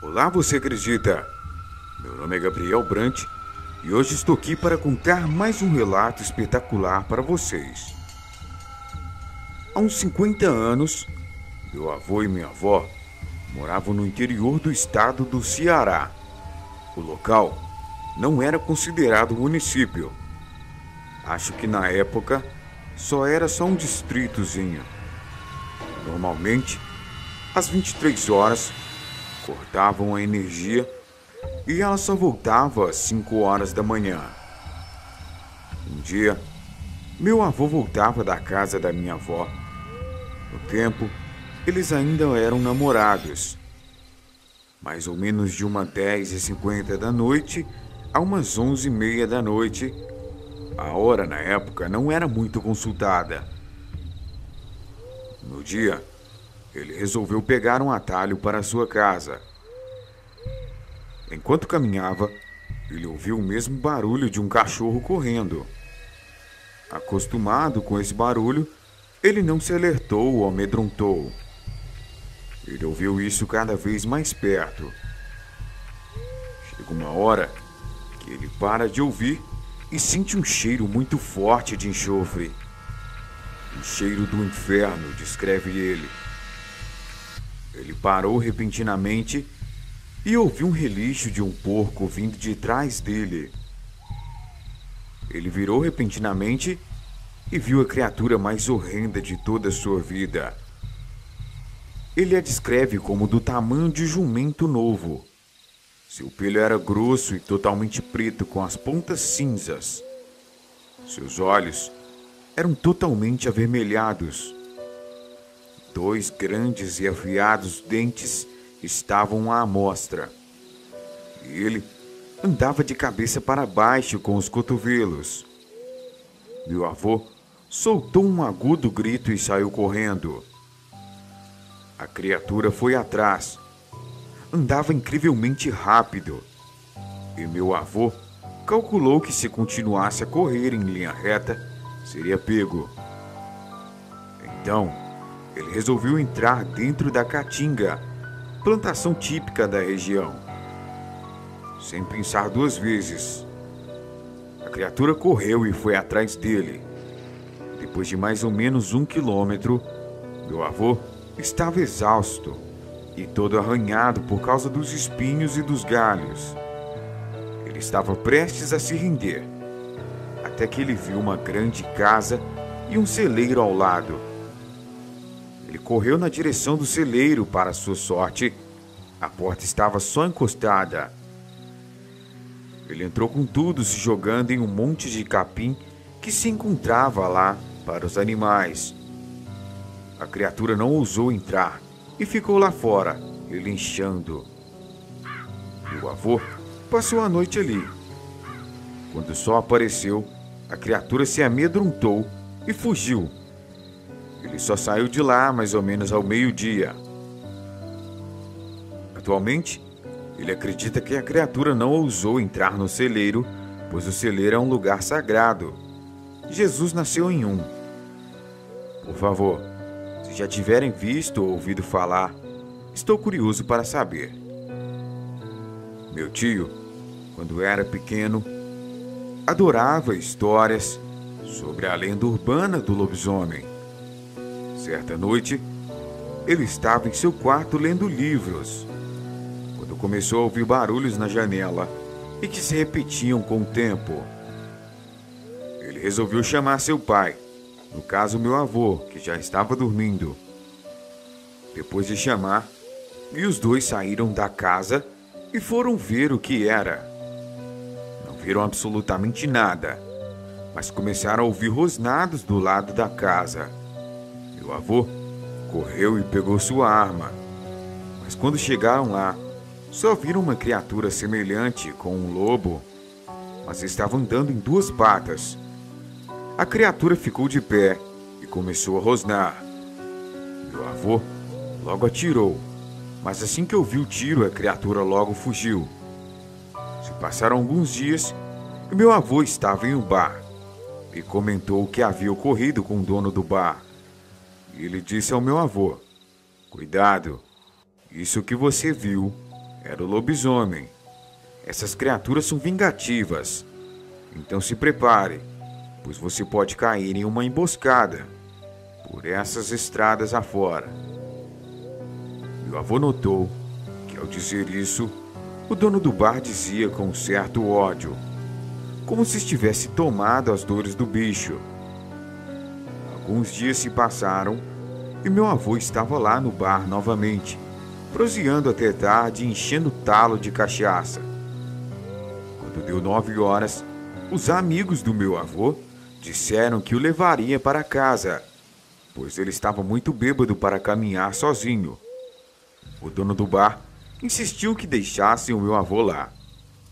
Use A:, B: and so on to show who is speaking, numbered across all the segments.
A: Olá, você acredita? Meu nome é Gabriel Brant e hoje estou aqui para contar mais um relato espetacular para vocês. Há uns 50 anos, meu avô e minha avó moravam no interior do estado do Ceará. O local não era considerado município. Acho que na época era só um distritozinho. Normalmente, às 23 horas, cortavam a energia e ela só voltava às 5 horas da manhã. Um dia, meu avô voltava da casa da minha avó. No tempo, eles ainda eram namorados. Mais ou menos de umas 10h50 da noite a umas 11h30 da noite. A hora na época não era muito consultada. No dia, ele resolveu pegar um atalho para sua casa. Enquanto caminhava, ele ouviu o mesmo barulho de um cachorro correndo. Acostumado com esse barulho, ele não se alertou ou amedrontou. Ele ouviu isso cada vez mais perto. Chega uma hora que ele para de ouvir e sente um cheiro muito forte de enxofre. Um cheiro do inferno, descreve ele. Ele parou repentinamente e ouviu um relincho de um porco vindo de trás dele. Ele virou repentinamente e viu a criatura mais horrenda de toda a sua vida. Ele a descreve como do tamanho de jumento novo. Seu pelo era grosso e totalmente preto com as pontas cinzas. Seus olhos eram totalmente avermelhados. 2 grandes e afiados dentes estavam à amostra. E ele andava de cabeça para baixo com os cotovelos. Meu avô soltou um agudo grito e saiu correndo. A criatura foi atrás. Andava incrivelmente rápido. E meu avô calculou que se continuasse a correr em linha reta, seria pego. Então, ele resolveu entrar dentro da caatinga, plantação típica da região. Sem pensar 2 vezes. A criatura correu e foi atrás dele. Depois de mais ou menos 1 quilômetro, meu avô estava exausto e todo arranhado por causa dos espinhos e dos galhos. Ele estava prestes a se render, até que ele viu uma grande casa e um celeiro ao lado. Ele correu na direção do celeiro. Para sua sorte, a porta estava só encostada. Ele entrou com tudo, se jogando em um monte de capim que se encontrava lá para os animais. A criatura não ousou entrar e ficou lá fora, relinchando. Meu avô passou a noite ali. Quando o sol apareceu, a criatura se amedrontou e fugiu. Ele só saiu de lá mais ou menos ao meio-dia. Atualmente, ele acredita que a criatura não ousou entrar no celeiro, pois o celeiro é um lugar sagrado. Jesus nasceu em um. Por favor, se já tiverem visto ou ouvido falar, estou curioso para saber. Meu tio, quando era pequeno, adorava histórias sobre a lenda urbana do lobisomem. Certa noite, ele estava em seu quarto lendo livros, quando começou a ouvir barulhos na janela e que se repetiam com o tempo. Ele resolveu chamar seu pai, no caso meu avô, que já estava dormindo. Depois de chamar, os 2 saíram da casa e foram ver o que era. Não viram absolutamente nada, mas começaram a ouvir rosnados do lado da casa. Meu avô correu e pegou sua arma, mas quando chegaram lá, só viram uma criatura semelhante com um lobo, mas estava andando em 2 patas. A criatura ficou de pé e começou a rosnar. Meu avô logo atirou, mas assim que ouviu o tiro, a criatura logo fugiu. Se passaram alguns dias e meu avô estava em um bar e comentou o que havia ocorrido com o dono do bar. Ele disse ao meu avô: "Cuidado, isso que você viu Era o lobisomem. Essas criaturas são vingativas. Então se prepare, pois você pode cair em uma emboscada por essas estradas afora. Meu avô notou que, ao dizer isso, o dono do bar dizia com certo ódio, como se estivesse tomado as dores do bicho. Alguns dias se passaram e meu avô estava lá no bar novamente, proseando até tarde e enchendo o talo de cachaça. Quando deu 9 horas, os amigos do meu avô disseram que o levaria para casa, pois ele estava muito bêbado para caminhar sozinho. O dono do bar insistiu que deixassem o meu avô lá,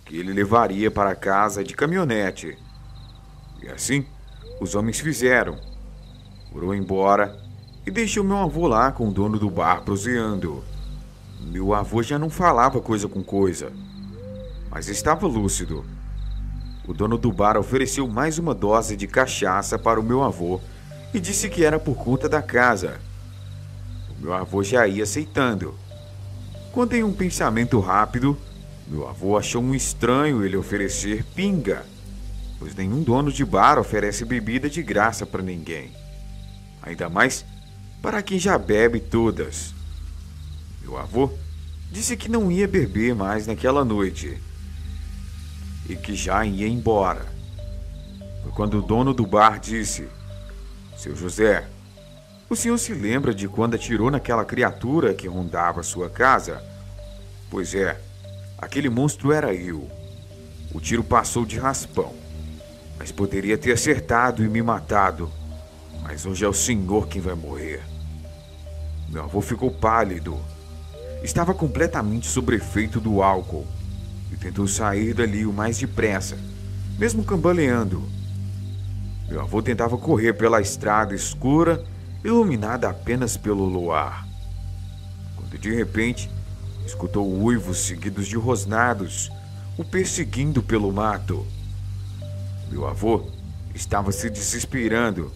A: que ele levaria para casa de caminhonete. E assim, os homens fizeram. Foram embora e deixou meu avô lá com o dono do bar proseando. Meu avô já não falava coisa com coisa, mas estava lúcido. O dono do bar ofereceu mais uma dose de cachaça para o meu avô e disse que era por conta da casa. O meu avô já ia aceitando. Quando em um pensamento rápido, meu avô achou um estranho ele oferecer pinga, pois nenhum dono de bar oferece bebida de graça para ninguém. Ainda mais para quem já bebe todas. Meu avô disse que não ia beber mais naquela noite e que já ia embora. Foi quando o dono do bar disse: "Seu José, o senhor se lembra de quando atirou naquela criatura que rondava sua casa?" "Pois é, aquele monstro era eu. O tiro passou de raspão, mas poderia ter acertado e me matado. Mas hoje é o senhor quem vai morrer." Meu avô ficou pálido. Estava completamente sob efeito do álcool e tentou sair dali o mais depressa, mesmo cambaleando. Meu avô tentava correr pela estrada escura, iluminada apenas pelo luar, quando de repente escutou uivos seguidos de rosnados, o perseguindo pelo mato. Meu avô estava se desesperando.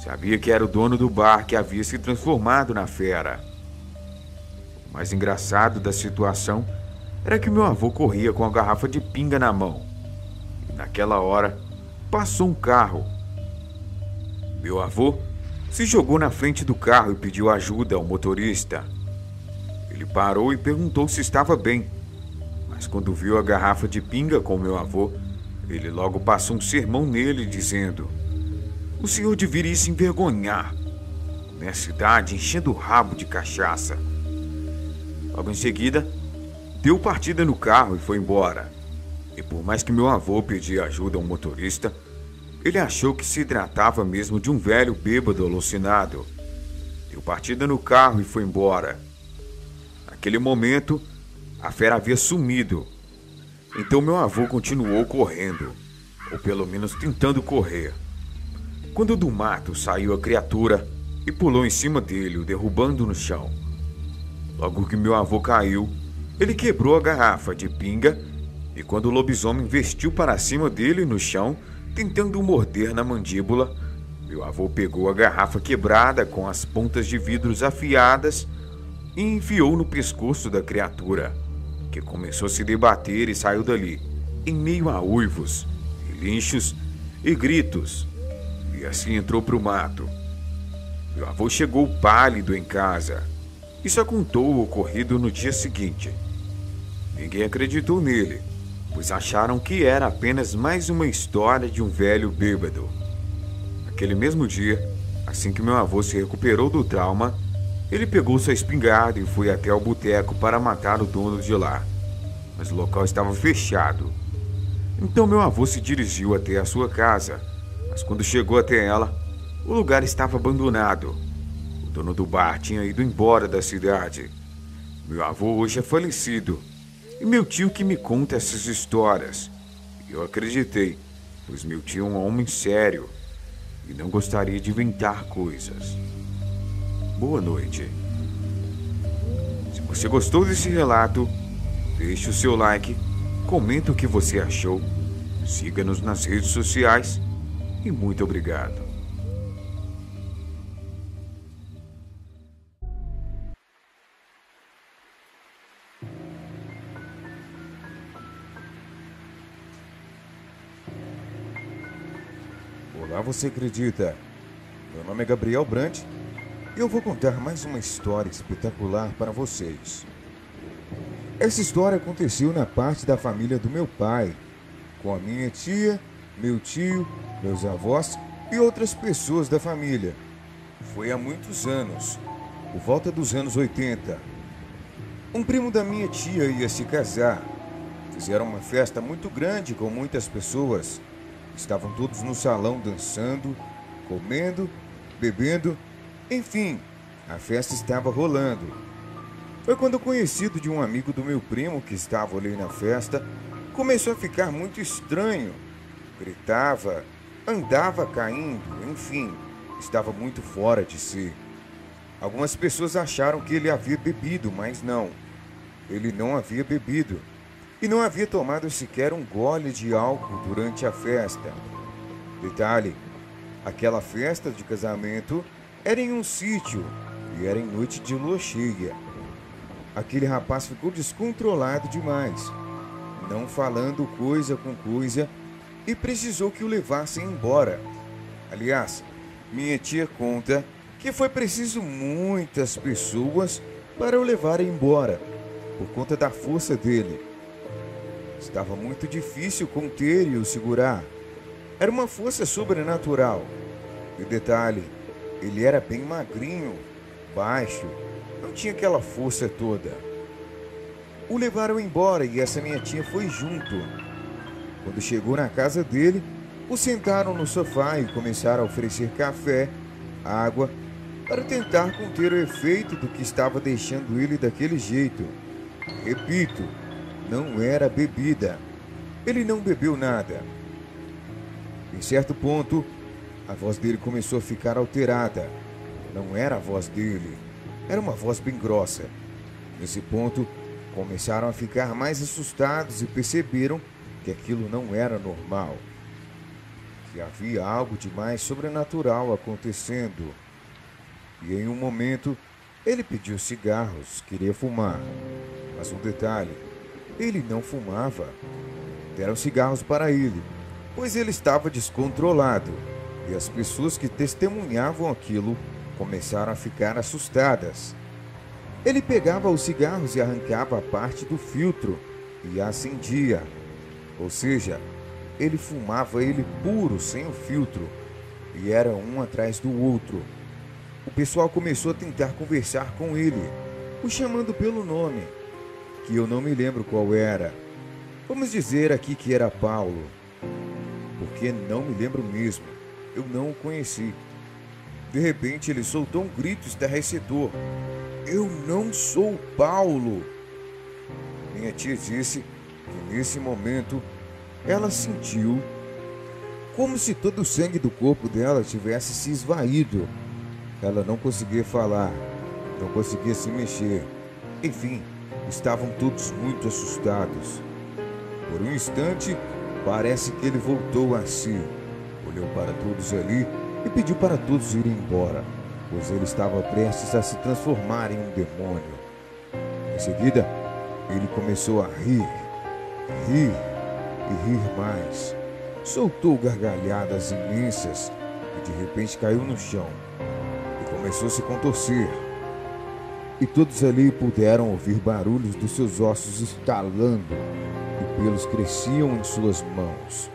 A: Sabia que era o dono do bar que havia se transformado na fera. O mais engraçado da situação era que meu avô corria com a garrafa de pinga na mão. E naquela hora, passou um carro. Meu avô se jogou na frente do carro e pediu ajuda ao motorista. Ele parou e perguntou se estava bem, mas quando viu a garrafa de pinga com meu avô, ele logo passou um sermão nele, dizendo: "O senhor deveria se envergonhar, nessa idade enchendo o rabo de cachaça." Logo em seguida, deu partida no carro e foi embora. E por mais que meu avô pedia ajuda ao motorista, ele achou que se tratava mesmo de um velho bêbado alucinado. Deu partida no carro e foi embora. Naquele momento, a fera havia sumido. Então meu avô continuou correndo, ou pelo menos tentando correr. Quando do mato saiu a criatura e pulou em cima dele, o derrubando no chão. Logo que meu avô caiu, ele quebrou a garrafa de pinga e quando o lobisomem vestiu para cima dele no chão, tentando o morder na mandíbula, meu avô pegou a garrafa quebrada com as pontas de vidros afiadas e enfiou no pescoço da criatura, que começou a se debater e saiu dali, em meio a uivos, relinchos e gritos, e assim entrou para o mato. Meu avô chegou pálido em casa e só contou o ocorrido no dia seguinte. Ninguém acreditou nele, pois acharam que era apenas mais uma história de um velho bêbado. Naquele mesmo dia, assim que meu avô se recuperou do trauma, ele pegou sua espingarda e foi até o boteco para matar o dono de lá. Mas o local estava fechado. Então meu avô se dirigiu até a sua casa, mas quando chegou até ela, o lugar estava abandonado. O dono do bar tinha ido embora da cidade. Meu avô hoje é falecido, e meu tio que me conta essas histórias. E eu acreditei, pois meu tio é um homem sério e não gostaria de inventar coisas. Boa noite. Se você gostou desse relato, deixe o seu like, comenta o que você achou, siga-nos nas redes sociais e muito obrigado. Olá, você acredita? Meu nome é Gabriel Brandt e eu vou contar mais uma história espetacular para vocês. Essa história aconteceu na parte da família do meu pai, com a minha tia, meu tio, meus avós e outras pessoas da família. Foi há muitos anos, por volta dos anos 80. Um primo da minha tia ia se casar. Fizeram uma festa muito grande com muitas pessoas. Estavam todos no salão dançando, comendo, bebendo, enfim, a festa estava rolando. Foi quando o conhecido de um amigo do meu primo que estava ali na festa começou a ficar muito estranho. Gritava, andava caindo, enfim, estava muito fora de si. Algumas pessoas acharam que ele havia bebido, mas não. Ele não havia bebido e não havia tomado sequer um gole de álcool durante a festa. Detalhe, aquela festa de casamento era em um sítio e era em noite de lua cheia. Aquele rapaz ficou descontrolado demais, não falando coisa com coisa, e precisou que o levassem embora. Aliás, minha tia conta que foi preciso muitas pessoas para o levarem embora, por conta da força dele. Estava muito difícil conter e o segurar. Era uma força sobrenatural. E detalhe, ele era bem magrinho, baixo, não tinha aquela força toda. O levaram embora e essa minha tia foi junto. Quando chegou na casa dele, o sentaram no sofá e começaram a oferecer café, água, para tentar conter o efeito do que estava deixando ele daquele jeito. Repito, não era bebida. Ele não bebeu nada. Em certo ponto, a voz dele começou a ficar alterada. Não era a voz dele, era uma voz bem grossa. Nesse ponto, começaram a ficar mais assustados e perceberam que aquilo não era normal, que havia algo de mais sobrenatural acontecendo. E em um momento, ele pediu cigarros, queria fumar. Mas um detalhe, ele não fumava. Deram cigarros para ele, pois ele estava descontrolado. E as pessoas que testemunhavam aquilo começaram a ficar assustadas. Ele pegava os cigarros e arrancava a parte do filtro e acendia. Ou seja, ele fumava ele puro, sem o filtro, e era um atrás do outro. O pessoal começou a tentar conversar com ele, o chamando pelo nome, que eu não me lembro qual era. Vamos dizer aqui que era Paulo, porque não me lembro mesmo, eu não o conheci. De repente ele soltou um grito estarrecedor: "Eu não sou Paulo!" Minha tia disse que nesse momento ela sentiu como se todo o sangue do corpo dela tivesse se esvaído. Ela não conseguia falar, não conseguia se mexer. Enfim, estavam todos muito assustados. Por um instante, parece que ele voltou a si, olhou para todos ali e pediu para todos irem embora, pois ele estava prestes a se transformar em um demônio. Em seguida, ele começou a rir e rir mais. Soltou gargalhadas imensas e de repente caiu no chão e começou a se contorcer. E todos ali puderam ouvir barulhos dos seus ossos estalando e pelos cresciam em suas mãos.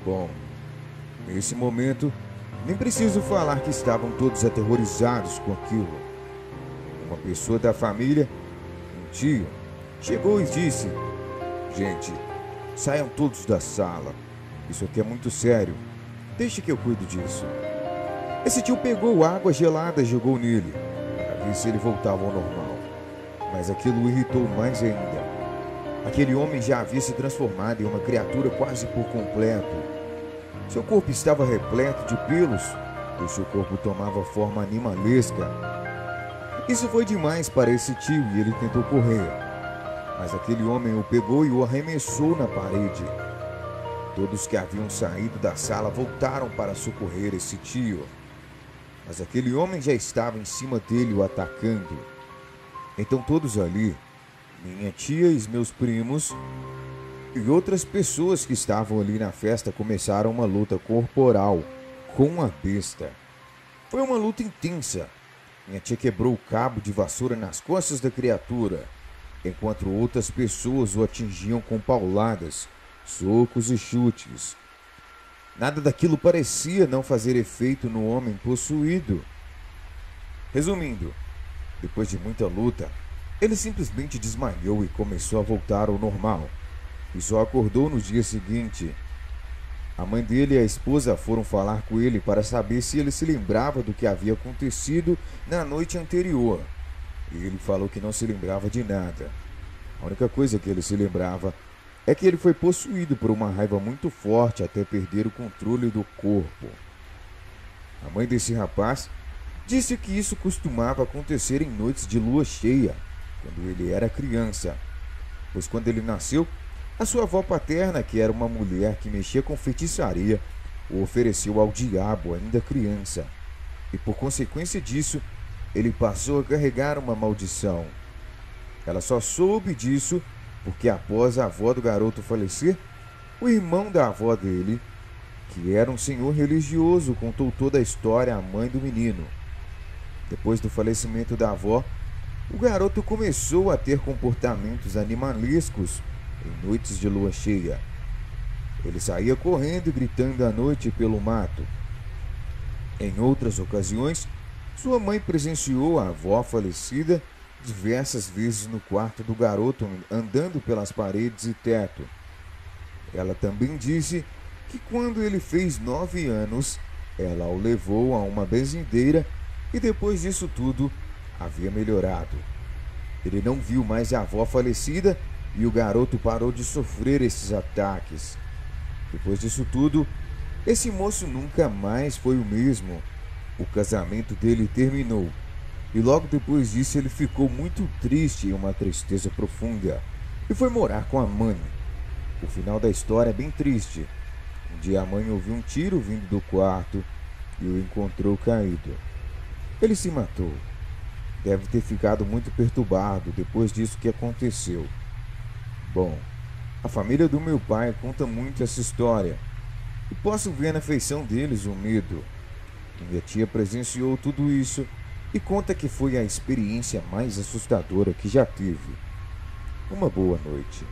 A: Bom, nesse momento, nem preciso falar que estavam todos aterrorizados com aquilo. Uma pessoa da família, um tio, chegou e disse: "Gente, saiam todos da sala. Isso aqui é muito sério. Deixe que eu cuido disso." Esse tio pegou água gelada e jogou nele, para ver se ele voltava ao normal. Mas aquilo o irritou mais ainda. Aquele homem já havia se transformado em uma criatura quase por completo. Seu corpo estava repleto de pelos, e seu corpo tomava forma animalesca. Isso foi demais para esse tio e ele tentou correr. Mas aquele homem o pegou e o arremessou na parede. Todos que haviam saído da sala voltaram para socorrer esse tio. Mas aquele homem já estava em cima dele o atacando. Então todos ali, minha tia e os meus primos, e outras pessoas que estavam ali na festa começaram uma luta corporal com a besta. Foi uma luta intensa. Minha tia quebrou o cabo de vassoura nas costas da criatura, enquanto outras pessoas o atingiam com pauladas, socos e chutes. Nada daquilo parecia não fazer efeito no homem possuído. Resumindo, depois de muita luta, ele simplesmente desmaiou e começou a voltar ao normal, e só acordou no dia seguinte. A mãe dele e a esposa foram falar com ele para saber se ele se lembrava do que havia acontecido na noite anterior. E ele falou que não se lembrava de nada. A única coisa que ele se lembrava é que ele foi possuído por uma raiva muito forte até perder o controle do corpo. A mãe desse rapaz disse que isso costumava acontecer em noites de lua cheia, quando ele era criança, pois quando ele nasceu, a sua avó paterna, que era uma mulher que mexia com feitiçaria, o ofereceu ao diabo ainda criança, e por consequência disso, ele passou a carregar uma maldição. Ela só soube disso porque após a avó do garoto falecer, o irmão da avó dele, que era um senhor religioso, contou toda a história à mãe do menino. Depois do falecimento da avó, o garoto começou a ter comportamentos animalescos em noites de lua cheia. Ele saía correndo e gritando à noite pelo mato. Em outras ocasiões, sua mãe presenciou a avó falecida diversas vezes no quarto do garoto, andando pelas paredes e teto. Ela também disse que quando ele fez 9 anos, ela o levou a uma benzedeira e depois disso tudo havia melhorado. Ele não viu mais a avó falecida e o garoto parou de sofrer esses ataques. Depois disso tudo, esse moço nunca mais foi o mesmo. O casamento dele terminou e logo depois disso ele ficou muito triste, em uma tristeza profunda, e foi morar com a mãe. O final da história é bem triste. Um dia a mãe ouviu um tiro vindo do quarto e o encontrou caído. Ele se matou. Deve ter ficado muito perturbado depois disso que aconteceu. Bom, a família do meu pai conta muito essa história e posso ver na feição deles o medo. Minha tia presenciou tudo isso e conta que foi a experiência mais assustadora que já teve. Uma boa noite.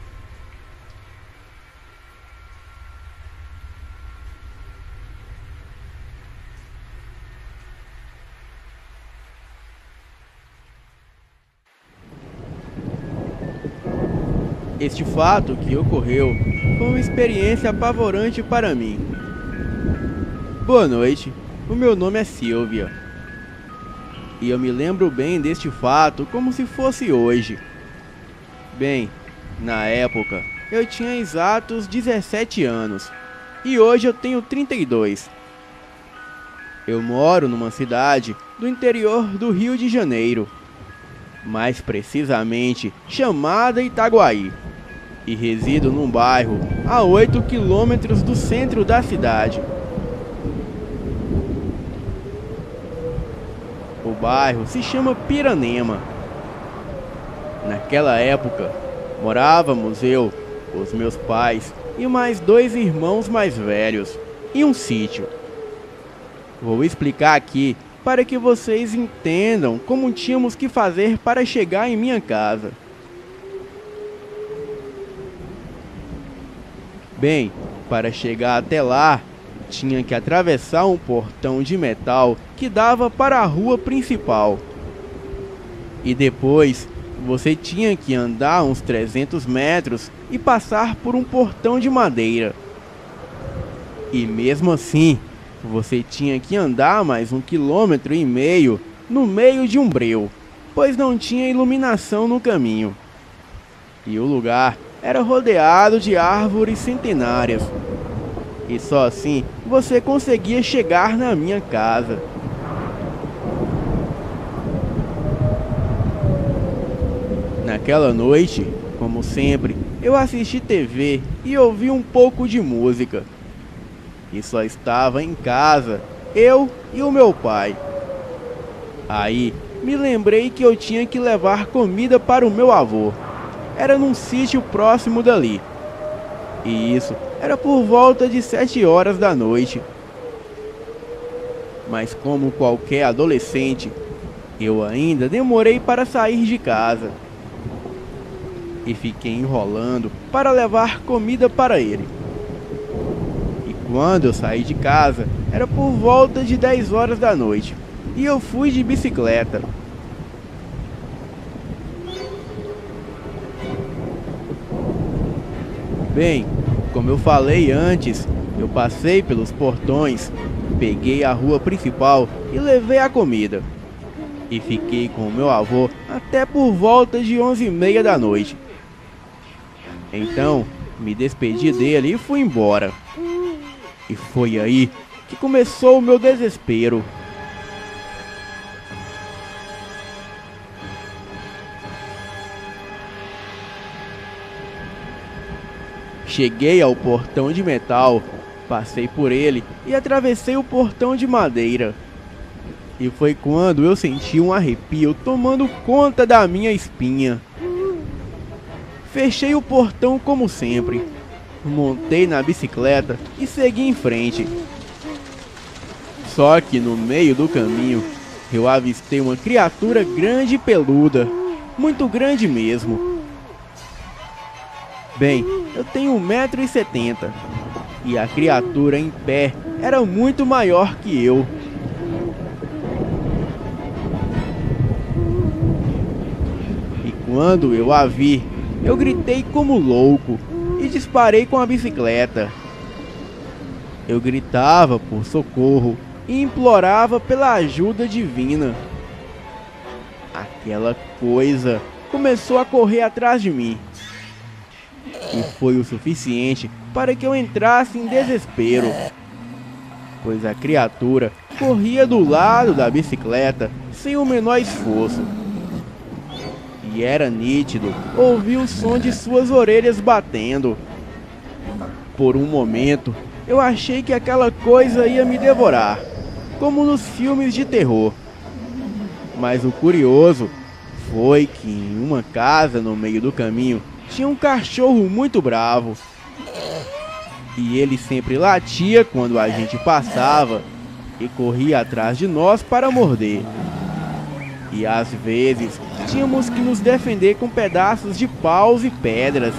B: Este fato que ocorreu foi uma experiência apavorante para mim. Boa noite, o meu nome é Silvia. E eu me lembro bem deste fato como se fosse hoje. Bem, na época eu tinha exatos 17 anos e hoje eu tenho 32. Eu moro numa cidade do interior do Rio de Janeiro, mais precisamente chamada Itaguaí, e resido num bairro a 8 quilômetros do centro da cidade. O bairro se chama Piranema. Naquela época, morávamos eu, os meus pais e mais 2 irmãos mais velhos, em um sítio. Vou explicar aqui para que vocês entendam como tínhamos que fazer para chegar em minha casa. Bem, para chegar até lá, tinha que atravessar um portão de metal que dava para a rua principal. E depois, você tinha que andar uns 300 metros e passar por um portão de madeira. E mesmo assim, você tinha que andar mais 1,5 km no meio de um breu, pois não tinha iluminação no caminho. E o lugar era rodeado de árvores centenárias. E só assim você conseguia chegar na minha casa. Naquela noite, como sempre, eu assisti TV e ouvi um pouco de música. E só estava em casa, eu e o meu pai. Aí, me lembrei que eu tinha que levar comida para o meu avô. Era num sítio próximo dali. E isso era por volta de 7 horas da noite. Mas como qualquer adolescente, eu ainda demorei para sair de casa. E fiquei enrolando para levar comida para ele. E quando eu saí de casa, era por volta de 10 horas da noite. E eu fui de bicicleta. Bem, como eu falei antes, eu passei pelos portões, peguei a rua principal e levei a comida. E fiquei com o meu avô até por volta de 11h30 da noite. Então, me despedi dele e fui embora. E foi aí que começou o meu desespero. Cheguei ao portão de metal, passei por ele e atravessei o portão de madeira. E foi quando eu senti um arrepio tomando conta da minha espinha. Fechei o portão como sempre, montei na bicicleta e segui em frente. Só que no meio do caminho, eu avistei uma criatura grande e peluda, muito grande mesmo. Bem, eu tenho 1,70 m e a criatura em pé era muito maior que eu. E quando eu a vi, eu gritei como louco e disparei com a bicicleta. Eu gritava por socorro e implorava pela ajuda divina. Aquela coisa começou a correr atrás de mim. E foi o suficiente para que eu entrasse em desespero, pois a criatura corria do lado da bicicleta sem o menor esforço. E era nítido ouvir o som de suas orelhas batendo. Por um momento, eu achei que aquela coisa ia me devorar, como nos filmes de terror. Mas o curioso foi que em uma casa no meio do caminho tinha um cachorro muito bravo. E ele sempre latia quando a gente passava e corria atrás de nós para morder. E às vezes tínhamos que nos defender com pedaços de paus e pedras.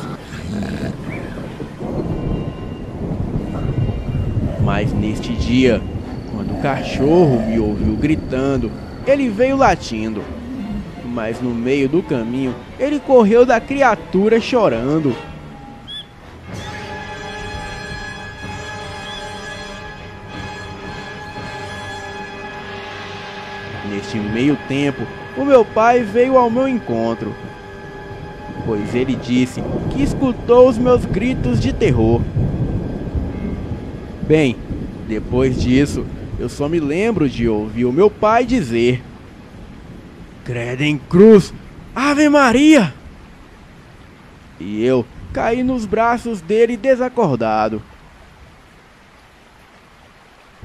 B: Mas neste dia, quando o cachorro me ouviu gritando, ele veio latindo. Mas no meio do caminho, ele correu da criatura chorando. Neste meio tempo, o meu pai veio ao meu encontro, pois ele disse que escutou os meus gritos de terror. Bem, depois disso, eu só me lembro de ouvir o meu pai dizer: "Credo em cruz, Ave Maria!" E eu caí nos braços dele desacordado.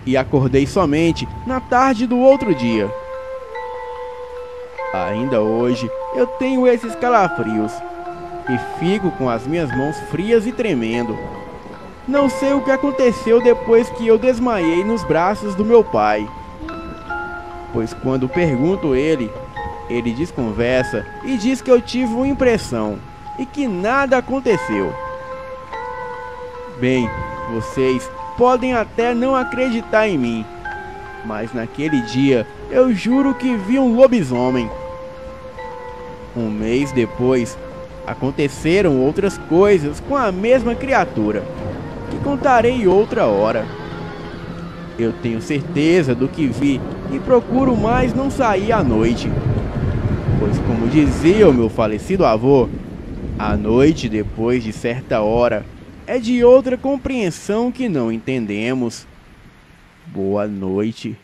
B: E acordei somente na tarde do outro dia. Ainda hoje eu tenho esses calafrios e fico com as minhas mãos frias e tremendo. Não sei o que aconteceu depois que eu desmaiei nos braços do meu pai, pois quando pergunto ele desconversa e diz que eu tive uma impressão e que nada aconteceu. Bem, vocês podem até não acreditar em mim, mas naquele dia eu juro que vi um lobisomem. Um mês depois, aconteceram outras coisas com a mesma criatura, que contarei outra hora. Eu tenho certeza do que vi e procuro mais não sair à noite, pois, como dizia o meu falecido avô, a noite depois de certa hora é de outra compreensão que não entendemos. Boa noite.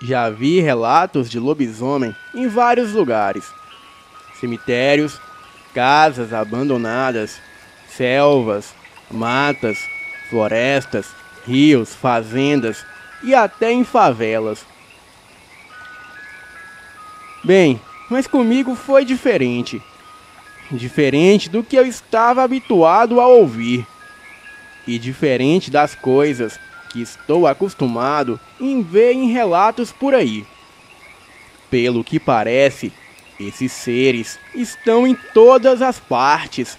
B: Já vi relatos de lobisomem em vários lugares: cemitérios, casas abandonadas, selvas, matas, florestas, rios, fazendas e até em favelas. Bem, mas comigo foi diferente. Diferente do que eu estava habituado a ouvir. E diferente das coisas que estou acostumado em ver em relatos por aí. Pelo que parece, esses seres estão em todas as partes.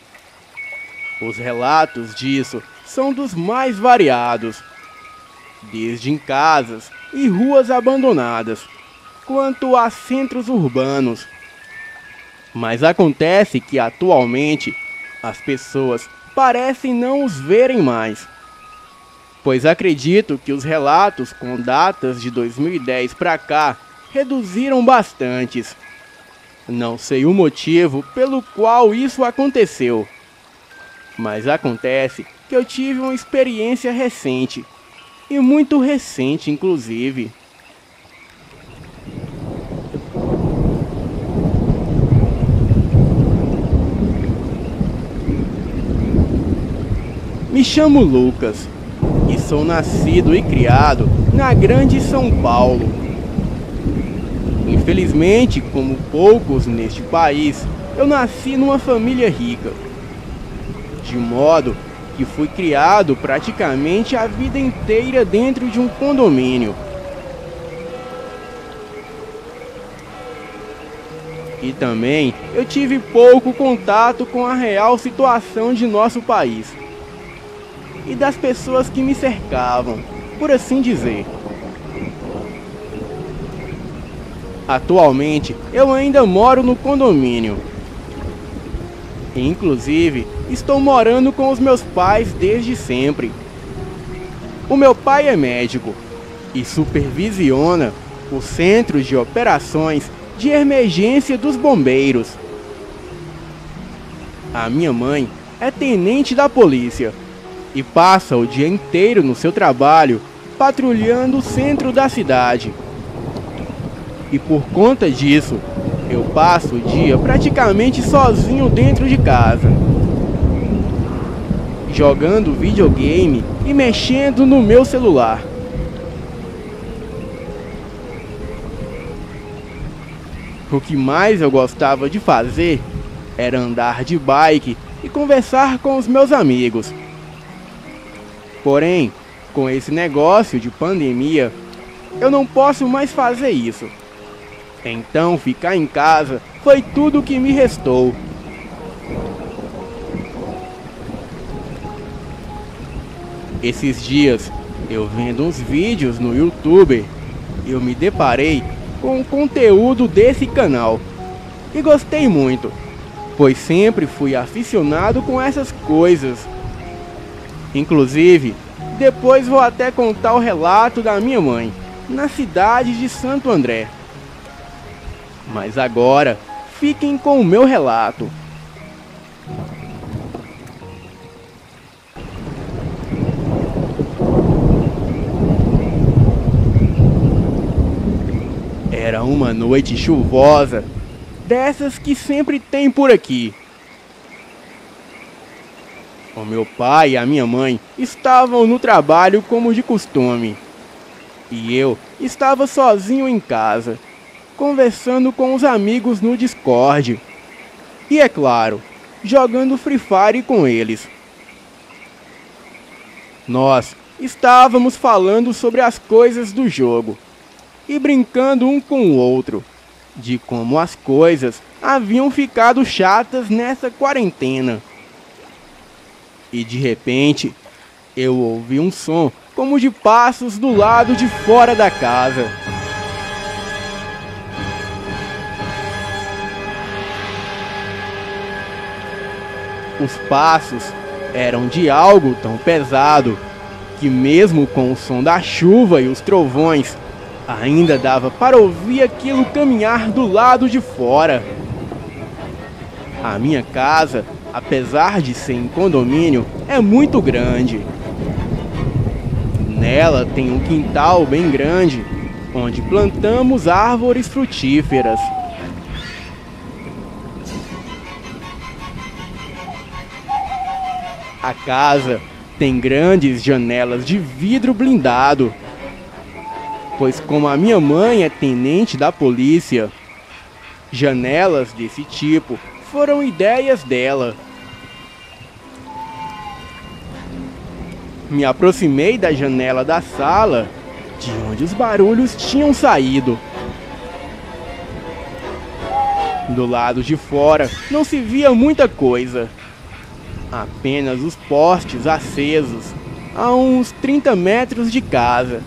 B: Os relatos disso são dos mais variados, desde em casas e ruas abandonadas, quanto a centros urbanos. Mas acontece que atualmente as pessoas parecem não os verem mais, pois acredito que os relatos com datas de 2010 para cá reduziram bastantes. Não sei o motivo pelo qual isso aconteceu, mas acontece que eu tive uma experiência recente, e muito recente inclusive. Me chamo Lucas e sou nascido e criado na Grande São Paulo. Infelizmente, como poucos neste país, eu nasci numa família rica, de modo que fui criado praticamente a vida inteira dentro de um condomínio. E também eu tive pouco contato com a real situação de nosso país e das pessoas que me cercavam, por assim dizer. Atualmente, eu ainda moro no condomínio. Inclusive, estou morando com os meus pais desde sempre. O meu pai é médico e supervisiona o Centro de Operações de Emergência dos Bombeiros. A minha mãe é tenente da polícia e passa o dia inteiro no seu trabalho patrulhando o centro da cidade. E por conta disso, eu passo o dia praticamente sozinho dentro de casa, jogando videogame e mexendo no meu celular. O que mais eu gostava de fazer era andar de bike e conversar com os meus amigos. Porém, com esse negócio de pandemia, eu não posso mais fazer isso. Então, ficar em casa foi tudo o que me restou. Esses dias, eu vendo uns vídeos no YouTube, eu me deparei com o conteúdo desse canal e gostei muito, pois sempre fui aficionado com essas coisas. Inclusive, depois vou até contar o relato da minha mãe, na cidade de Santo André. Mas agora, fiquem com o meu relato. Era uma noite chuvosa, dessas que sempre tem por aqui. O meu pai e a minha mãe estavam no trabalho como de costume, e eu estava sozinho em casa, conversando com os amigos no Discord. E é claro, jogando Free Fire com eles. Nós estávamos falando sobre as coisas do jogo e brincando um com o outro, de como as coisas haviam ficado chatas nessa quarentena. E de repente, eu ouvi um som como de passos do lado de fora da casa. Os passos eram de algo tão pesado que mesmo com o som da chuva e os trovões, ainda dava para ouvir aquilo caminhar do lado de fora. A minha casa, apesar de ser em condomínio, é muito grande. Nela tem um quintal bem grande, onde plantamos árvores frutíferas. A casa tem grandes janelas de vidro blindado, pois como a minha mãe é tenente da polícia, Janelas desse tipo foram ideias dela. Me aproximei da janela da sala, de onde os barulhos tinham saído. Do lado de fora não se via muita coisa, apenas os postes acesos a uns 30 metros de casa,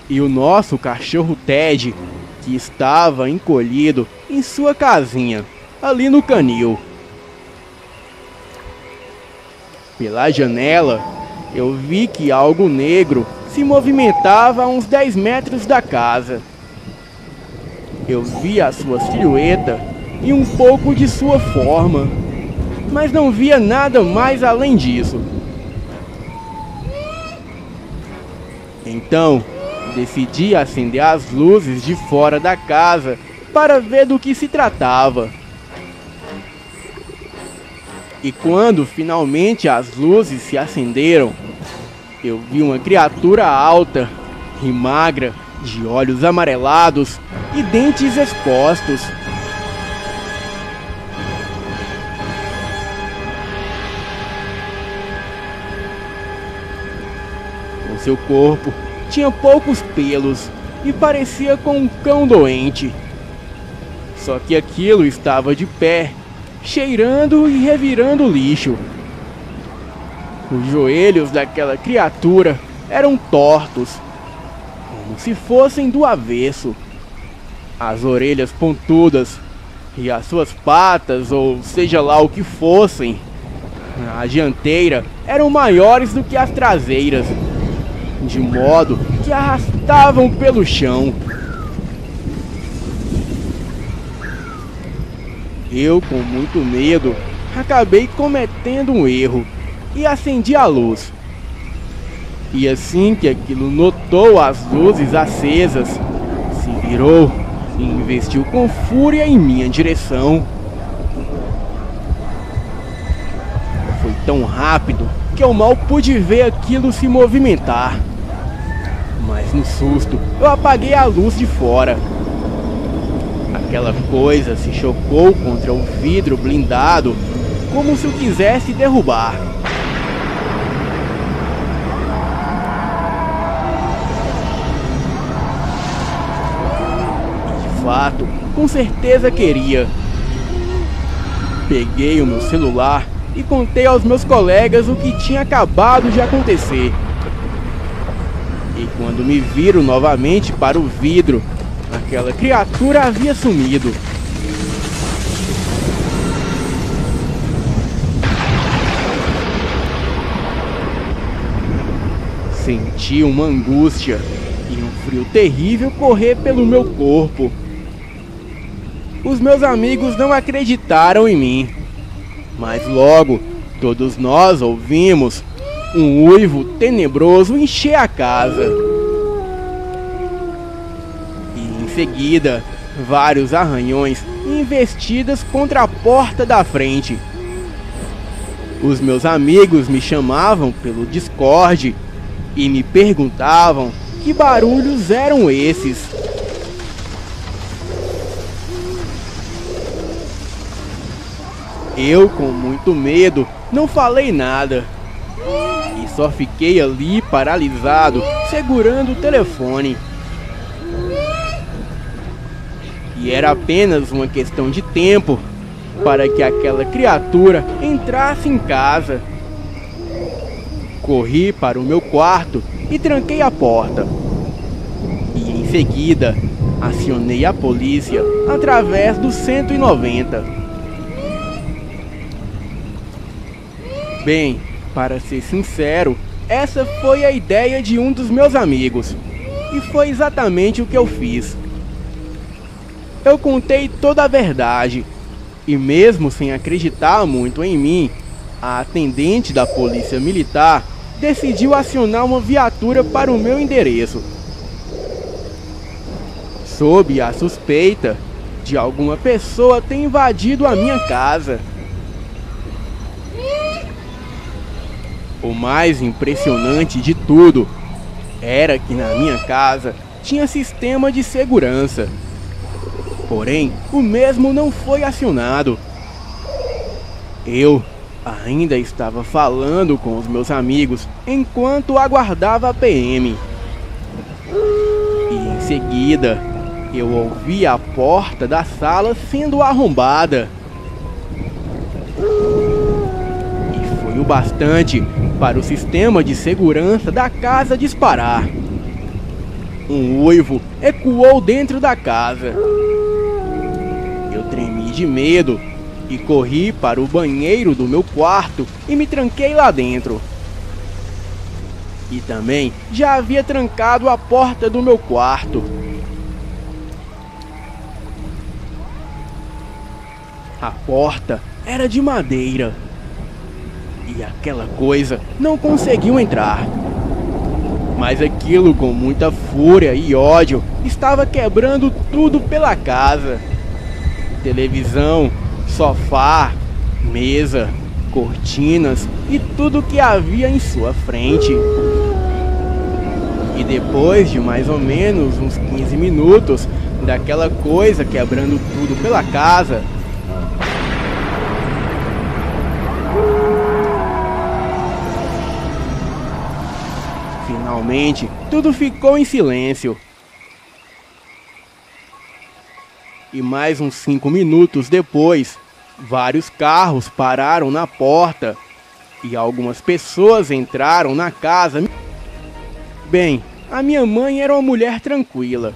B: e o nosso cachorro Ted, que estava encolhido em sua casinha, ali no canil. Pela janela, eu vi que algo negro se movimentava a uns 10 metros da casa. Eu vi a sua silhueta e um pouco de sua forma, mas não via nada mais além disso. Então, decidi acender as luzes de fora da casa para ver do que se tratava. E quando finalmente as luzes se acenderam, eu vi uma criatura alta e magra, de olhos amarelados e dentes expostos. O seu corpo tinha poucos pelos e parecia com um cão doente. Só que aquilo estava de pé, cheirando e revirando lixo. Os joelhos daquela criatura eram tortos, como se fossem do avesso. As orelhas pontudas e as suas patas, ou seja lá o que fossem, a dianteira, eram maiores do que as traseiras, de modo que arrastavam pelo chão. Eu, com muito medo, acabei cometendo um erro e acendi a luz. E assim que aquilo notou as luzes acesas, se virou e investiu com fúria em minha direção. Foi tão rápido que eu mal pude ver aquilo se movimentar. Mas no susto, eu apaguei a luz de fora. Aquela coisa se chocou contra o vidro blindado, como se o quisesse derrubar. E de fato, com certeza queria. Peguei o meu celular e contei aos meus colegas o que tinha acabado de acontecer. E quando me viram novamente para o vidro, aquela criatura havia sumido. Senti uma angústia e um frio terrível correr pelo meu corpo. Os meus amigos não acreditaram em mim, mas logo todos nós ouvimos um uivo tenebroso encher a casa. E em seguida, vários arranhões e investidas contra a porta da frente. Os meus amigos me chamavam pelo Discord e me perguntavam que barulhos eram esses. Eu, com muito medo, não falei nada. E só fiquei ali paralisado, segurando o telefone. E era apenas uma questão de tempo para que aquela criatura entrasse em casa. Corri para o meu quarto e tranquei a porta. E em seguida, acionei a polícia através do 190. Bem, para ser sincero, essa foi a ideia de um dos meus amigos. E foi exatamente o que eu fiz. Eu contei toda a verdade. E mesmo sem acreditar muito em mim, a atendente da polícia militar decidiu acionar uma viatura para o meu endereço, sob a suspeita de alguma pessoa ter invadido a minha casa. O mais impressionante de tudo era que na minha casa tinha sistema de segurança. Porém, o mesmo não foi acionado. Eu ainda estava falando com os meus amigos enquanto aguardava a PM. E em seguida, eu ouvi a porta da sala sendo arrombada. E foi o bastante para o sistema de segurança da casa disparar. Um uivo ecoou dentro da casa. Eu tremi de medo e corri para o banheiro do meu quarto e me tranquei lá dentro. E também já havia trancado a porta do meu quarto. A porta era de madeira e aquela coisa não conseguiu entrar. Mas aquilo, com muita fúria e ódio, estava quebrando tudo pela casa. Televisão, sofá, mesa, cortinas e tudo que havia em sua frente. E depois de mais ou menos uns 15 minutos daquela coisa quebrando tudo pela casa, finalmente tudo ficou em silêncio. E mais uns 5 minutos depois, vários carros pararam na porta e algumas pessoas entraram na casa. Bem, a minha mãe era uma mulher tranquila,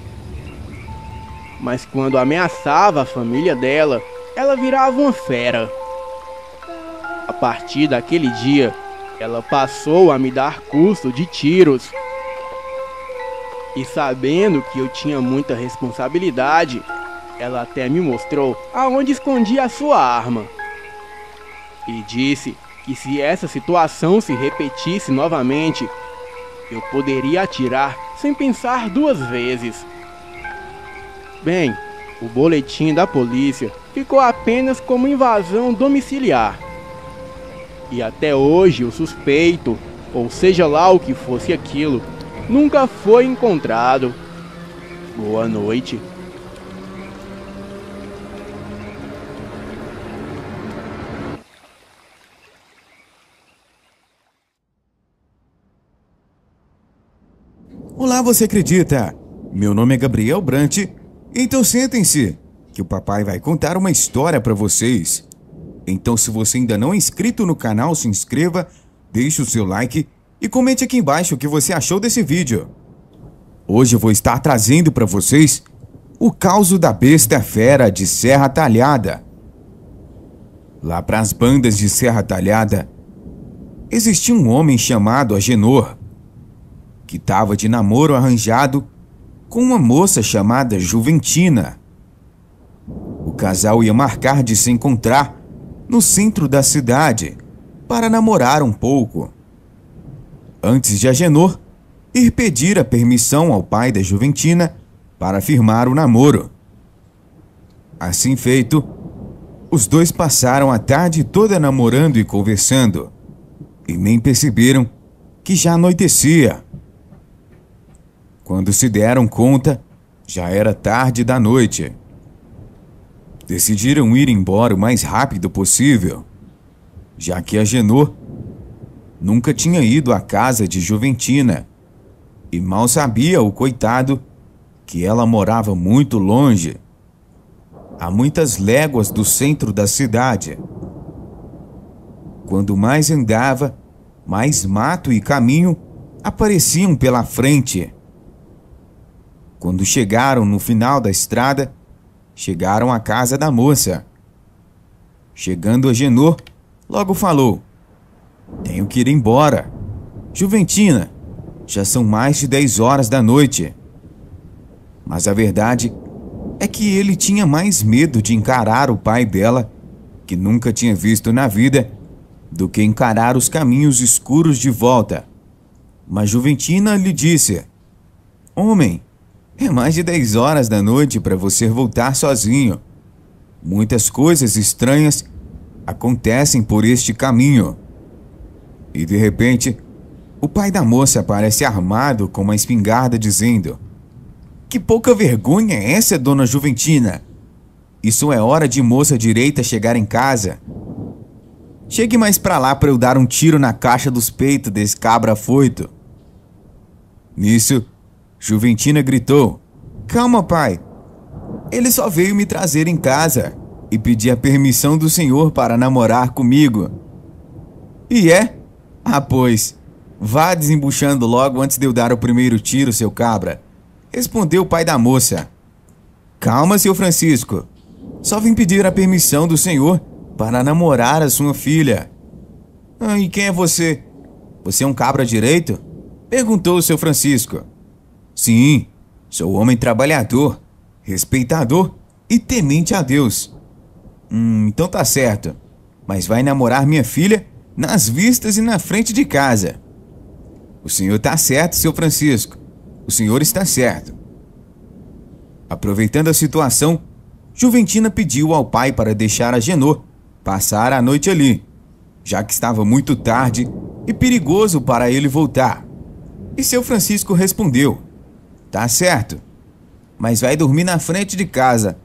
B: mas quando ameaçava a família dela, ela virava uma fera. A partir daquele dia, ela passou a me dar custo de tiros. E sabendo que eu tinha muita responsabilidade, ela até me mostrou aonde escondia a sua arma. E disse que se essa situação se repetisse novamente, eu poderia atirar sem pensar 2 vezes. Bem, o boletim da polícia ficou apenas como invasão domiciliar. E até hoje o suspeito, ou seja lá o que fosse aquilo, nunca foi encontrado. Boa noite.
A: Olá, você acredita? Meu nome é Gabriel Brant, então sentem-se, que o papai vai contar uma história para vocês. Então, se você ainda não é inscrito no canal, se inscreva, deixe o seu like e comente aqui embaixo o que você achou desse vídeo. Hoje eu vou estar trazendo para vocês o caos da besta fera de Serra Talhada. Lá para as bandas de Serra Talhada, existia um homem chamado Agenor, que estava de namoro arranjado com uma moça chamada Juventina. O casal ia marcar de se encontrar no centro da cidade para namorar um pouco. Antes de Agenor ir pedir a permissão ao pai da Juventina para firmar o namoro. Assim feito, os dois passaram a tarde toda namorando e conversando, e nem perceberam que já anoitecia. Quando se deram conta, já era tarde da noite. Decidiram ir embora o mais rápido possível, já que Agenor nunca tinha ido à casa de Juventina e mal sabia o coitado que ela morava muito longe, a muitas léguas do centro da cidade. Quando mais andava, mais mato e caminho apareciam pela frente. Quando chegaram no final da estrada, chegaram à casa da moça. Chegando Agenor, logo falou: "Tenho que ir embora. Juventina, já são mais de 10 horas da noite." Mas a verdade é que ele tinha mais medo de encarar o pai dela, que nunca tinha visto na vida, do que encarar os caminhos escuros de volta. Mas Juventina lhe disse: "Homem, é mais de 10 horas da noite para você voltar sozinho. Muitas coisas estranhas acontecem por este caminho." E de repente, o pai da moça aparece armado com uma espingarda dizendo: "Que pouca vergonha é essa, dona Juventina?
C: Isso é hora de moça direita chegar em casa. Chegue mais pra lá pra eu dar um tiro na caixa dos peitos desse cabra afoito. Nisso, Juventina gritou: calma, pai. Ele só veio me trazer em casa e pedir a permissão do senhor para namorar comigo. E é? Ah, pois, vá desembuchando logo antes de eu dar o primeiro tiro, seu cabra, respondeu o pai da moça. Calma, seu Francisco. Só vim pedir a permissão do senhor para namorar a sua filha. Ah, e quem é você? Você é um cabra direito? Perguntou o seu Francisco. Sim, sou homem trabalhador, respeitador e temente a Deus. Então tá certo. Mas vai namorar minha filha nas vistas e na frente de casa. O senhor tá certo, seu Francisco. O senhor está certo. Aproveitando a situação, Juventina pediu ao pai para deixar Agenor passar a noite ali, já que estava muito tarde e perigoso para ele voltar. E seu Francisco respondeu: tá certo, mas vai dormir na frente de casa.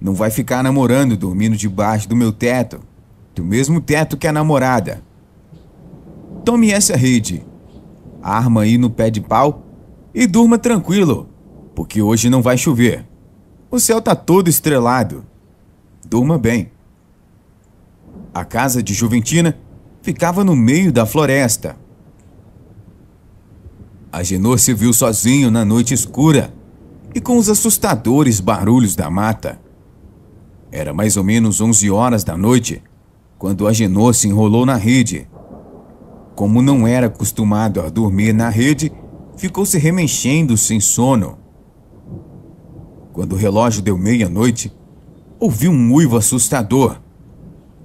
C: Não vai ficar namorando dormindo debaixo do meu teto, do mesmo teto que a namorada. Tome essa rede, arma aí no pé de pau e durma tranquilo, porque hoje não vai chover. O céu tá todo estrelado. Durma bem. A casa de Juventina ficava no meio da floresta. Agenor se viu sozinho na noite escura e com os assustadores barulhos da mata. Era mais ou menos 11 horas da noite quando Agenor se enrolou na rede. Como não era acostumado a dormir na rede, ficou se remexendo sem sono. Quando o relógio deu meia-noite, ouviu um uivo assustador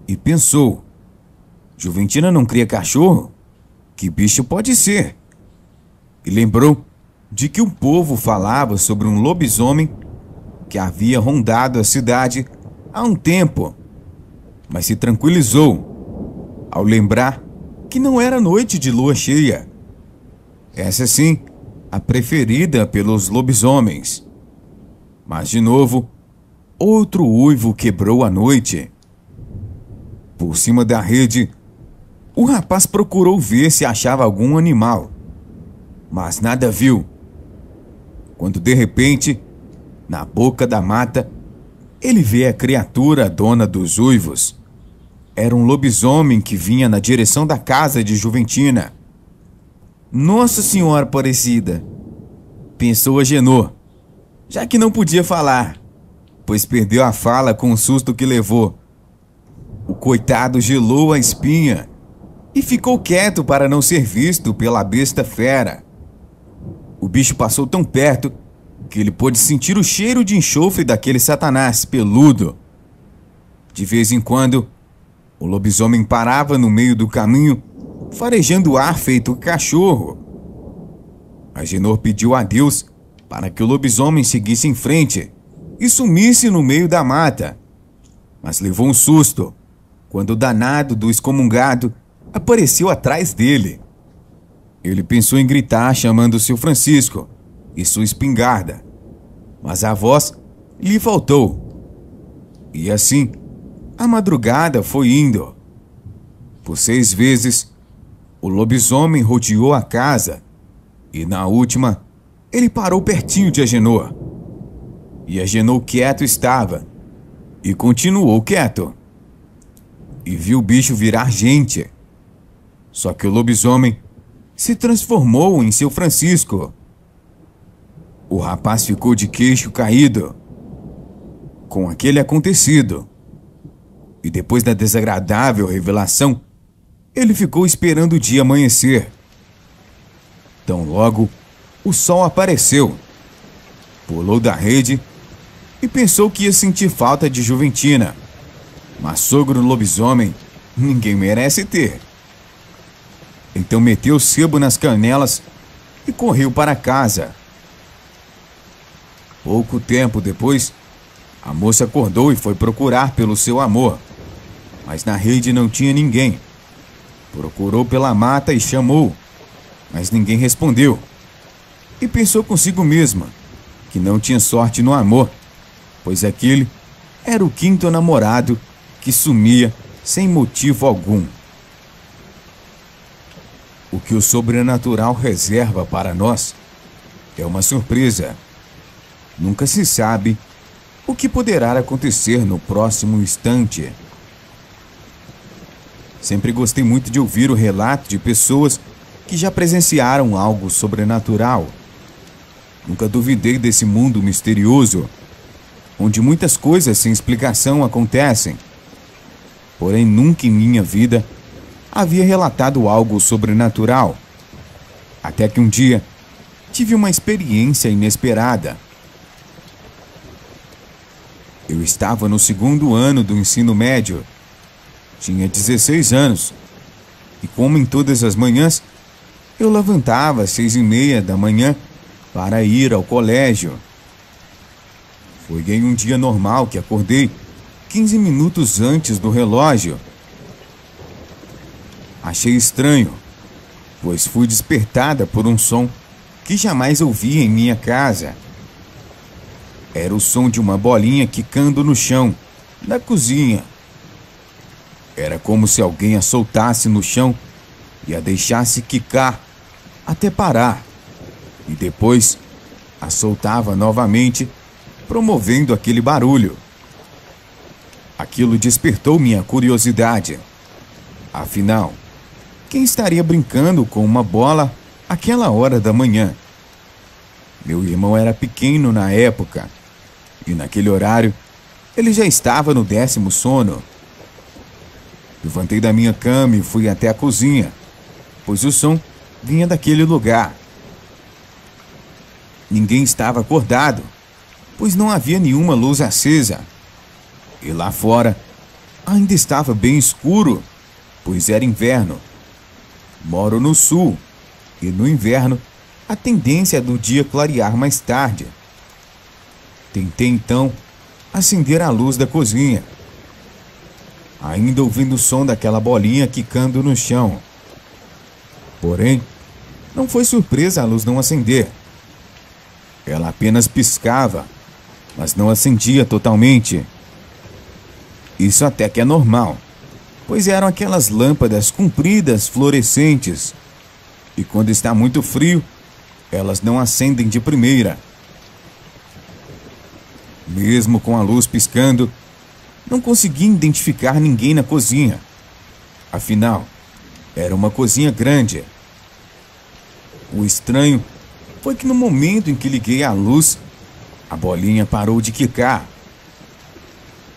C: e pensou: Juventina não cria cachorro? Que bicho pode ser? E lembrou de que o povo falava sobre um lobisomem que havia rondado a cidade há um tempo, mas se tranquilizou ao lembrar que não era noite de lua cheia. Essa sim, a preferida pelos lobisomens. Mas de novo, outro uivo quebrou a noite. Por cima da rede, o rapaz procurou ver se achava algum animal, mas nada viu. Quando de repente, na boca da mata, ele vê a criatura dona dos uivos. Era um lobisomem que vinha na direção da casa de Juventina. Nossa Senhora Aparecida, pensou Agenor, já que não podia falar, pois perdeu a fala com o susto que levou. O coitado gelou a espinha e ficou quieto para não ser visto pela besta fera. O bicho passou tão perto que ele pôde sentir o cheiro de enxofre daquele satanás peludo. De vez em quando, o lobisomem parava no meio do caminho, farejando o ar feito cachorro. Agenor pediu a Deus para que o lobisomem seguisse em frente e sumisse no meio da mata. Mas levou um susto quando o danado do excomungado apareceu atrás dele. Ele pensou em gritar chamando seu Francisco e sua espingarda, mas a voz lhe faltou. E assim, a madrugada foi indo. Por 6 vezes, o lobisomem rodeou a casa e na última, ele parou pertinho de Agenor. E Agenor quieto estava e continuou quieto. E viu o bicho virar gente. Só que o lobisomem se transformou em seu Francisco. O rapaz ficou de queixo caído com aquele acontecido. E depois da desagradável revelação, ele ficou esperando o dia amanhecer. Tão logo, o sol apareceu, pulou da rede e pensou que ia sentir falta de Juventina. Mas sogro lobisomem ninguém merece ter. Então meteu o sebo nas canelas e correu para casa. Pouco tempo depois, a moça acordou e foi procurar pelo seu amor, mas na rede não tinha ninguém. Procurou pela mata e chamou, mas ninguém respondeu. E pensou consigo mesma que não tinha sorte no amor, pois aquele Era o quinto namorado que sumia sem motivo algum. O que o sobrenatural reserva para nós é uma surpresa. Nunca se sabe o que poderá acontecer no próximo instante. Sempre gostei muito de ouvir o relato de pessoas que já presenciaram algo sobrenatural. Nunca duvidei desse mundo misterioso, onde muitas coisas sem explicação acontecem. Porém, nunca em minha vida havia relatado algo sobrenatural. Até que um dia tive uma experiência inesperada. Eu estava no 2º ano do ensino médio. Tinha 16 anos. E como em todas as manhãs, eu levantava às 6h30 da manhã para ir ao colégio. Foi em um dia normal que acordei 15 minutos antes do relógio. Achei estranho, pois fui despertada por um som que jamais ouvi em minha casa. Era o som de uma bolinha quicando no chão da cozinha. Era como se alguém a soltasse no chão e a deixasse quicar até parar, e depois a soltava novamente, promovendo aquele barulho. Aquilo despertou minha curiosidade. Afinal, quem estaria brincando com uma bola àquela hora da manhã? Meu irmão era pequeno na época, e naquele horário ele já estava no 10º sono. Levantei da minha cama e fui até a cozinha, pois o som vinha daquele lugar. Ninguém estava acordado, pois não havia nenhuma luz acesa. E lá fora ainda estava bem escuro, pois era inverno. Moro no sul, e no inverno a tendência é do dia clarear mais tarde. Tentei então acender a luz da cozinha, ainda ouvindo o som daquela bolinha quicando no chão. Porém, não foi surpresa a luz não acender. Ela apenas piscava, mas não acendia totalmente. Isso até que é normal, pois eram aquelas lâmpadas compridas fluorescentes, e quando está muito frio, elas não acendem de primeira. Mesmo com a luz piscando, não consegui identificar ninguém na cozinha. Afinal, era uma cozinha grande. O estranho foi que no momento em que liguei a luz, a bolinha parou de quicar.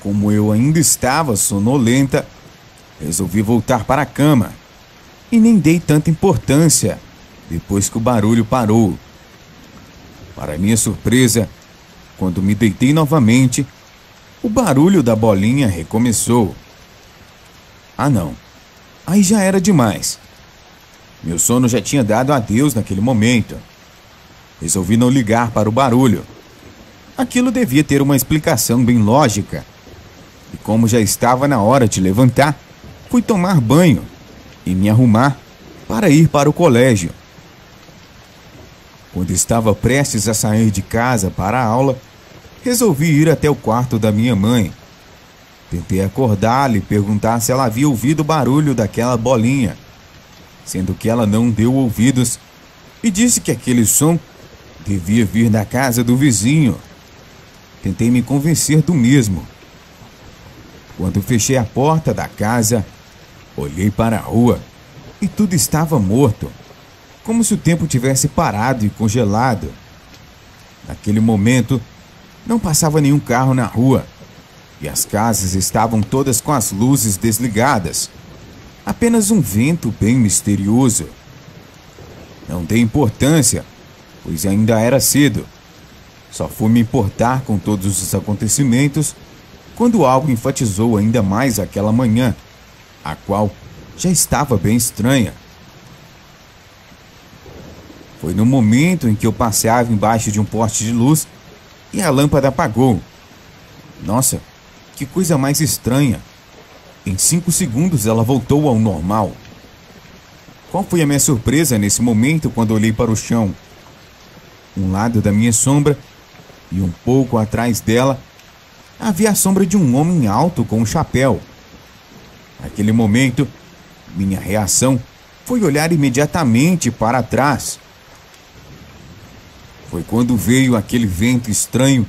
C: Como eu ainda estava sonolenta, resolvi voltar para a cama e nem dei tanta importância depois que o barulho parou. Para minha surpresa, quando me deitei novamente, o barulho da bolinha recomeçou. Ah não, aí já era demais. Meu sono já tinha dado adeus naquele momento. Resolvi não ligar para o barulho. Aquilo devia ter uma explicação bem lógica. E como já estava na hora de levantar, fui tomar banho e me arrumar para ir para o colégio. Quando estava prestes a sair de casa para a aula, resolvi ir até o quarto da minha mãe. Tentei acordá-la e perguntar se ela havia ouvido o barulho daquela bolinha, sendo que ela não deu ouvidos e disse que aquele som devia vir da casa do vizinho. Tentei me convencer do mesmo. Quando fechei a porta da casa, olhei para a rua e tudo estava morto, como se o tempo tivesse parado e congelado. Naquele momento, não passava nenhum carro na rua e as casas estavam todas com as luzes desligadas. Apenas um vento bem misterioso. Não dei importância, pois ainda era cedo. Só fui me importar com todos os acontecimentos quando algo enfatizou ainda mais aquela manhã, a qual já estava bem estranha. Foi no momento em que eu passeava embaixo de um poste de luz e a lâmpada apagou. Nossa, que coisa mais estranha! Em 5 segundos ela voltou ao normal. Qual foi a minha surpresa nesse momento quando olhei para o chão? Um lado da minha sombra e um pouco atrás dela havia a sombra de um homem alto com um chapéu. Naquele momento, minha reação foi olhar imediatamente para trás. Foi quando veio aquele vento estranho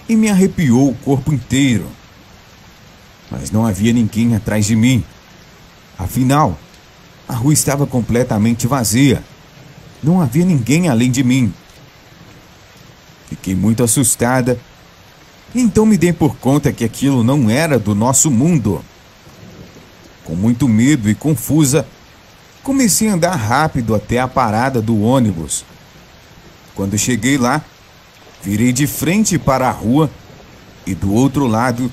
C: e me arrepiou o corpo inteiro. Mas não havia ninguém atrás de mim. Afinal, a rua estava completamente vazia. Não havia ninguém além de mim. Fiquei muito assustada. Então me dei por conta que aquilo não era do nosso mundo. Com muito medo e confusa, comecei a andar rápido até a parada do ônibus. Quando cheguei lá, virei de frente para a rua e do outro lado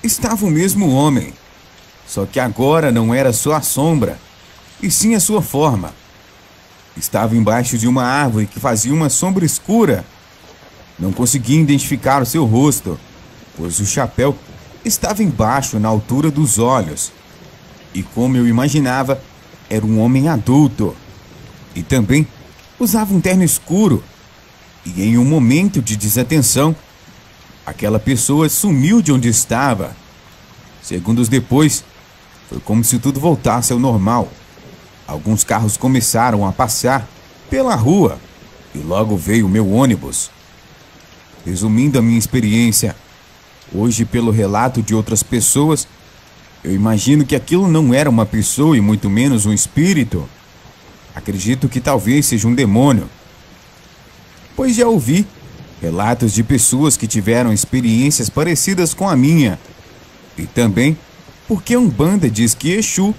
C: estava o mesmo homem. Só que agora não era só a sombra, e sim a sua forma. Estava embaixo de uma árvore que fazia uma sombra escura. Não conseguia identificar o seu rosto, pois o chapéu estava embaixo na altura dos olhos. E como eu imaginava, era um homem adulto. E também usava um terno escuro. E em um momento de desatenção, aquela pessoa sumiu de onde estava. Segundos depois, foi como se tudo voltasse ao normal. Alguns carros começaram a passar pela rua e logo veio o meu ônibus. Resumindo a minha experiência, hoje, pelo relato de outras pessoas, eu imagino que aquilo não era uma pessoa e muito menos um espírito. Acredito que talvez seja um demônio, pois já ouvi relatos de pessoas que tiveram experiências parecidas com a minha. E também porque a Umbanda diz que Exu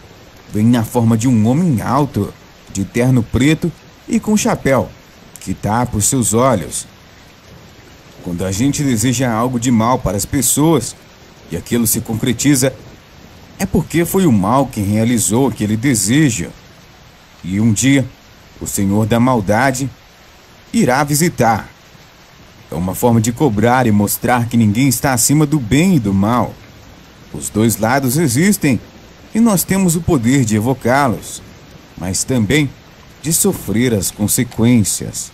C: vem na forma de um homem alto, de terno preto e com chapéu, que tapa os seus olhos. Quando a gente deseja algo de mal para as pessoas e aquilo se concretiza, é porque foi o mal quem realizou aquele desejo. E um dia, o Senhor da Maldade irá visitar. É uma forma de cobrar e mostrar que ninguém está acima do bem e do mal. Os dois lados existem e nós temos o poder de evocá-los, mas também de sofrer as consequências.